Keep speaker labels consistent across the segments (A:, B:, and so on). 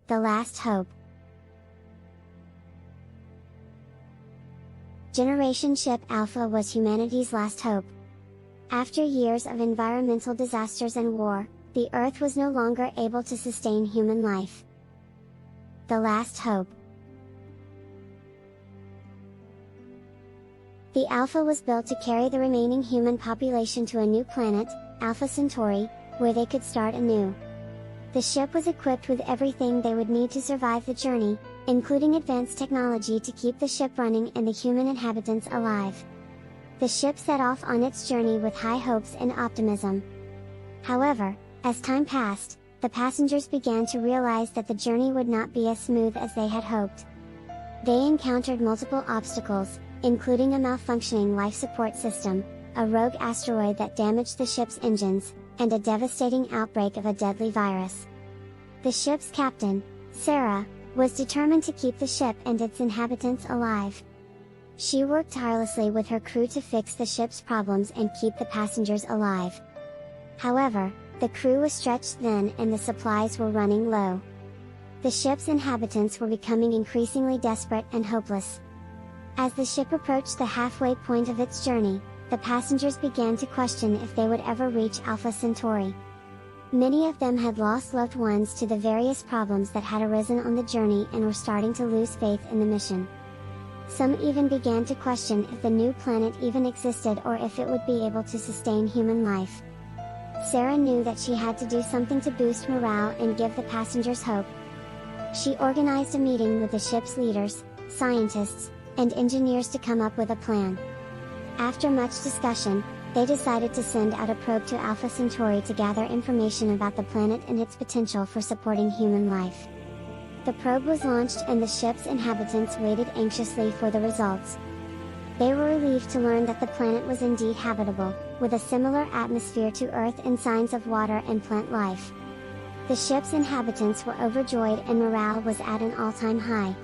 A: The Last Hope. Generation Ship Alpha was humanity's last hope. After years of environmental disasters and war, the Earth was no longer able to sustain human life. The Last Hope. The Alpha was built to carry the remaining human population to a new planet, Alpha Centauri, where they could start anew. The ship was equipped with everything they would need to survive the journey, including advanced technology to keep the ship running and the human inhabitants alive. The ship set off on its journey with high hopes and optimism. However, as time passed, the passengers began to realize that the journey would not be as smooth as they had hoped. They encountered multiple obstacles, including a malfunctioning life support system, a rogue asteroid that damaged the ship's engines, and a devastating outbreak of a deadly virus. The ship's captain, Sarah, was determined to keep the ship and its inhabitants alive. She worked tirelessly with her crew to fix the ship's problems and keep the passengers alive. However, the crew was stretched thin and the supplies were running low. The ship's inhabitants were becoming increasingly desperate and hopeless. As the ship approached the halfway point of its journey, the passengers began to question if they would ever reach Alpha Centauri. Many of them had lost loved ones to the various problems that had arisen on the journey and were starting to lose faith in the mission. Some even began to question if the new planet even existed or if it would be able to sustain human life. Sarah knew that she had to do something to boost morale and give the passengers hope. She organized a meeting with the ship's leaders, scientists, and engineers to come up with a plan. After much discussion, they decided to send out a probe to Alpha Centauri to gather information about the planet and its potential for supporting human life. The probe was launched and the ship's inhabitants waited anxiously for the results. They were relieved to learn that the planet was indeed habitable, with a similar atmosphere to Earth and signs of water and plant life. The ship's inhabitants were overjoyed and morale was at an all-time high.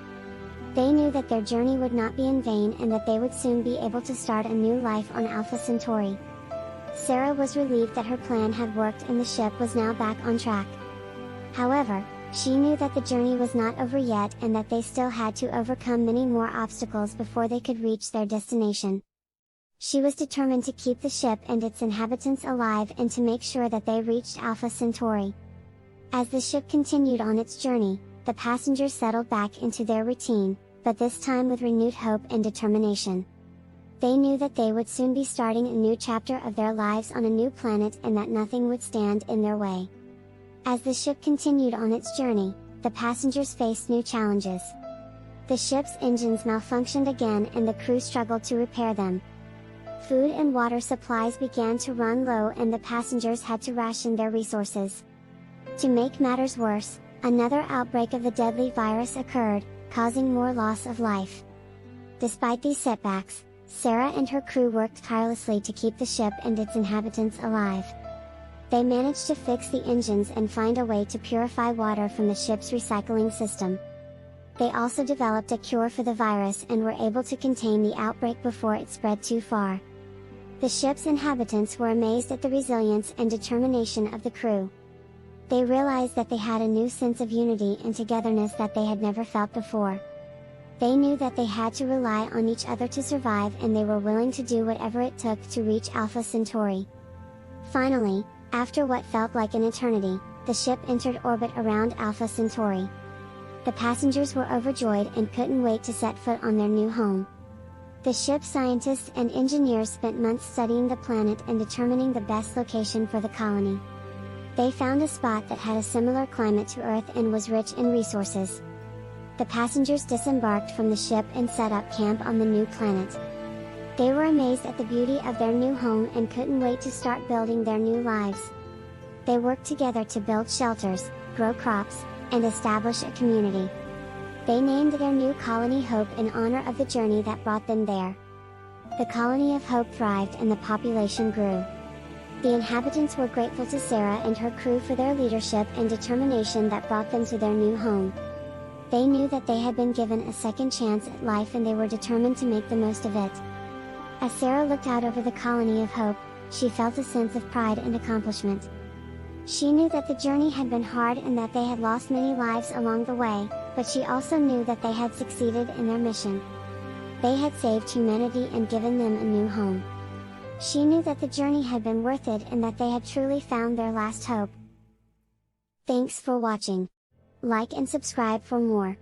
A: They knew that their journey would not be in vain and that they would soon be able to start a new life on Alpha Centauri. Sarah was relieved that her plan had worked and the ship was now back on track. However, she knew that the journey was not over yet and that they still had to overcome many more obstacles before they could reach their destination. She was determined to keep the ship and its inhabitants alive and to make sure that they reached Alpha Centauri. As the ship continued on its journey, the passengers settled back into their routine, but this time with renewed hope and determination. They knew that they would soon be starting a new chapter of their lives on a new planet and that nothing would stand in their way. As the ship continued on its journey, the passengers faced new challenges. The ship's engines malfunctioned again and the crew struggled to repair them. Food and water supplies began to run low and the passengers had to ration their resources. To make matters worse, another outbreak of the deadly virus occurred, causing more loss of life. Despite these setbacks, Sarah and her crew worked tirelessly to keep the ship and its inhabitants alive. They managed to fix the engines and find a way to purify water from the ship's recycling system. They also developed a cure for the virus and were able to contain the outbreak before it spread too far. The ship's inhabitants were amazed at the resilience and determination of the crew. They realized that they had a new sense of unity and togetherness that they had never felt before. They knew that they had to rely on each other to survive and they were willing to do whatever it took to reach Alpha Centauri. Finally, after what felt like an eternity, the ship entered orbit around Alpha Centauri. The passengers were overjoyed and couldn't wait to set foot on their new home. The ship's scientists and engineers spent months studying the planet and determining the best location for the colony. They found a spot that had a similar climate to Earth and was rich in resources. The passengers disembarked from the ship and set up camp on the new planet. They were amazed at the beauty of their new home and couldn't wait to start building their new lives. They worked together to build shelters, grow crops, and establish a community. They named their new colony Hope in honor of the journey that brought them there. The colony of Hope thrived and the population grew. The inhabitants were grateful to Sarah and her crew for their leadership and determination that brought them to their new home. They knew that they had been given a second chance at life and they were determined to make the most of it. As Sarah looked out over the colony of Hope, she felt a sense of pride and accomplishment. She knew that the journey had been hard and that they had lost many lives along the way, but she also knew that they had succeeded in their mission. They had saved humanity and given them a new home. She knew that the journey had been worth it and that they had truly found their last hope. Thanks for watching. Like and subscribe for more.